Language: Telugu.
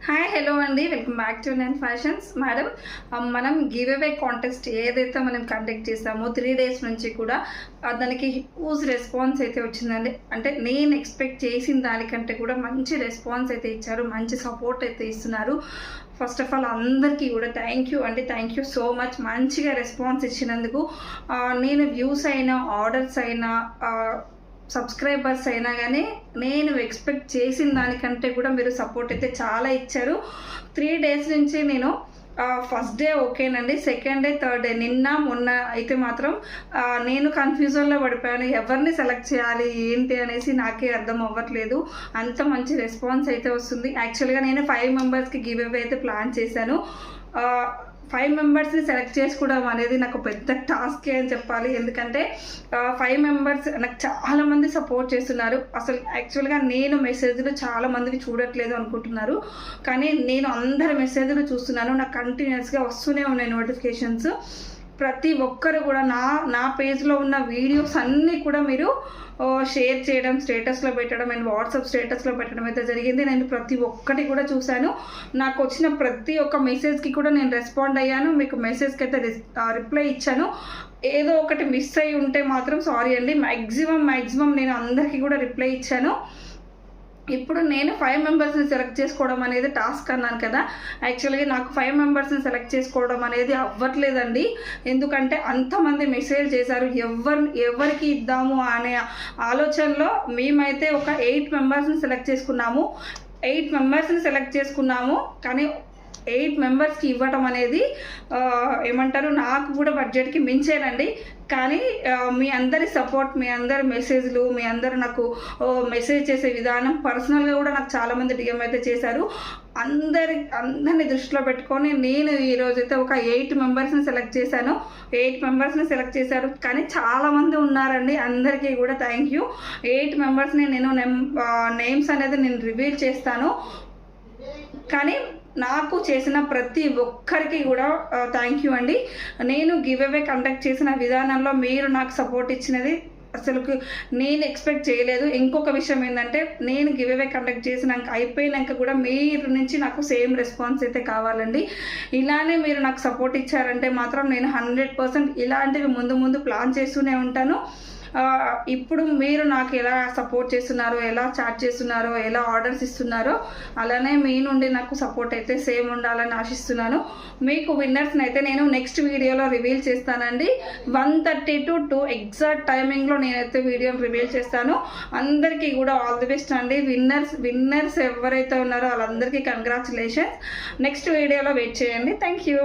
హాయ్ హలో అండి, welcome back to nine fashions. Madam, మనం గివ్ అవే కాంటెస్ట్ ఏదైతే మనం కండక్ట్ చేసామో 3 days నుంచి కూడా దానికి హ్యూజ్ రెస్పాన్స్ అయితే వచ్చిందండి. అంటే నేను ఎక్స్పెక్ట్ చేసిన దానికంటే కూడా మంచి రెస్పాన్స్ అయితే ఇచ్చారు, మంచి సపోర్ట్ అయితే ఇస్తున్నారు. ఫస్ట్ ఆఫ్ ఆల్ అందరికీ కూడా థ్యాంక్ యూ అండి, థ్యాంక్ యూ సో మచ్. మంచిగా రెస్పాన్స్ ఇచ్చినందుకు నేను వ్యూస్ అయినా ఆర్డర్స్ అయినా సబ్స్క్రైబర్స్ అయినా కానీ నేను ఎక్స్పెక్ట్ చేసిన దానికంటే కూడా మీరు సపోర్ట్ అయితే చాలా ఇచ్చారు. 3 days నుంచి నేను ఫస్ట్ డే ఓకేనండి, సెకండ్ డే థర్డ్ డే నిన్న మొన్న అయితే మాత్రం నేను కన్ఫ్యూజన్లో పడిపోయాను. ఎవరిని సెలెక్ట్ చేయాలి ఏంటి అనేసి నాకే అర్థం అవ్వట్లేదు. అంత మంచి రెస్పాన్స్ అయితే వస్తుంది. యాక్చువల్గా నేను 5 members గివ్ అవే అయితే ప్లాన్ చేశాను. 5 members సెలెక్ట్ చేసుకోవడం అనేది నాకు పెద్ద టాస్కే అని చెప్పాలి. ఎందుకంటే 5 members నాకు చాలామంది సపోర్ట్ చేస్తున్నారు. అసలు యాక్చువల్గా నేను మెసేజ్లు చాలామందివి చూడట్లేదు అనుకుంటున్నారు, కానీ నేను అందరి మెసేజ్లు చూస్తున్నాను. నాకు కంటిన్యూస్గా వస్తూనే ఉన్నాయి నోటిఫికేషన్స్. ప్రతి ఒక్కరు కూడా నా పేజ్లో ఉన్న వీడియోస్ అన్నీ కూడా మీరు షేర్ చేయడం, స్టేటస్లో పెట్టడం అండ్ వాట్సాప్ స్టేటస్లో పెట్టడం అయితే జరిగింది. నేను ప్రతి ఒక్కటి కూడా చూశాను. నాకు వచ్చిన ప్రతి ఒక్క మెసేజ్కి కూడా నేను రెస్పాండ్ అయ్యాను. మీకు మెసేజ్కి అయితే రిప్లై ఇచ్చాను. ఏదో ఒకటి మిస్ అయ్యి ఉంటే మాత్రం సారీ అండి. మ్యాక్సిమం నేను అందరికీ కూడా రిప్లై ఇచ్చాను. ఇప్పుడు నేను 5 members సెలెక్ట్ చేసుకోవడం అనేది టాస్క్ అన్నాను కదా. యాక్చువల్గా నాకు 5 members సెలెక్ట్ చేసుకోవడం అనేది అవ్వట్లేదండి. ఎందుకంటే అంతమంది మెసేజ్ చేశారు. ఎవరికి ఇద్దాము అనే ఆలోచనలో మేమైతే ఒక 8 members సెలెక్ట్ చేసుకున్నాము. 8 members సెలెక్ట్ చేసుకున్నాము, కానీ 8 members ఇవ్వటం అనేది ఏమంటారు, నాకు కూడా బడ్జెట్కి మించేనండి. కానీ మీ అందరి సపోర్ట్, మీ అందరి మెసేజ్లు, మీ అందరు నాకు మెసేజ్ చేసే విధానం, పర్సనల్గా కూడా నాకు చాలామంది డిఎం అయితే చేశారు. అందరిని దృష్టిలో పెట్టుకొని నేను ఈరోజైతే ఒక 8 members సెలెక్ట్ చేశాను. 8 members సెలెక్ట్ చేశారు, కానీ చాలామంది ఉన్నారండి. అందరికీ కూడా థ్యాంక్ యూ. 8 members నేను నేమ్స్ అనేది నేను రివీల్ చేస్తాను, కానీ నాకు చేసిన ప్రతి ఒక్కరికి కూడా థ్యాంక్ యూ అండి. నేను గివ్ అవే కండక్ట్ చేసిన విధానంలో మీరు నాకు సపోర్ట్ ఇచ్చినది అసలు నేను ఎక్స్పెక్ట్ చేయలేదు. ఇంకొక విషయం ఏంటంటే, నేను గివ్ అవే కండక్ట్ చేసినాక అయిపోయినాక కూడా మీరు నుంచి నాకు సేమ్ రెస్పాన్స్ అయితే కావాలండి. ఇలానే మీరు నాకు సపోర్ట్ ఇచ్చారంటే మాత్రం నేను 100% ఇలాంటివి ముందు ప్లాన్ చేస్తూనే ఉంటాను. ఇప్పుడు మీరు నాకు ఎలా సపోర్ట్ చేస్తున్నారో, ఎలా చాట్ చేస్తున్నారో, ఎలా ఆర్డర్స్ ఇస్తున్నారో అలానే మీ నుండి నాకు సపోర్ట్ అయితే సేమ్ ఉండాలని ఆశిస్తున్నాను. మీకు విన్నర్స్ని అయితే నేను నెక్స్ట్ వీడియోలో రివీల్ చేస్తానండి. 1:30 to 2 ఎగ్జాక్ట్ టైమింగ్లో నేనైతే వీడియోని రివీల్ చేస్తాను. అందరికీ కూడా ఆల్ ది బెస్ట్ అండి. విన్నర్స్ ఎవరైతే ఉన్నారో వాళ్ళందరికీ కంగ్రాచులేషన్స్. నెక్స్ట్ వీడియోలో వెయిట్ చేయండి. Thank you.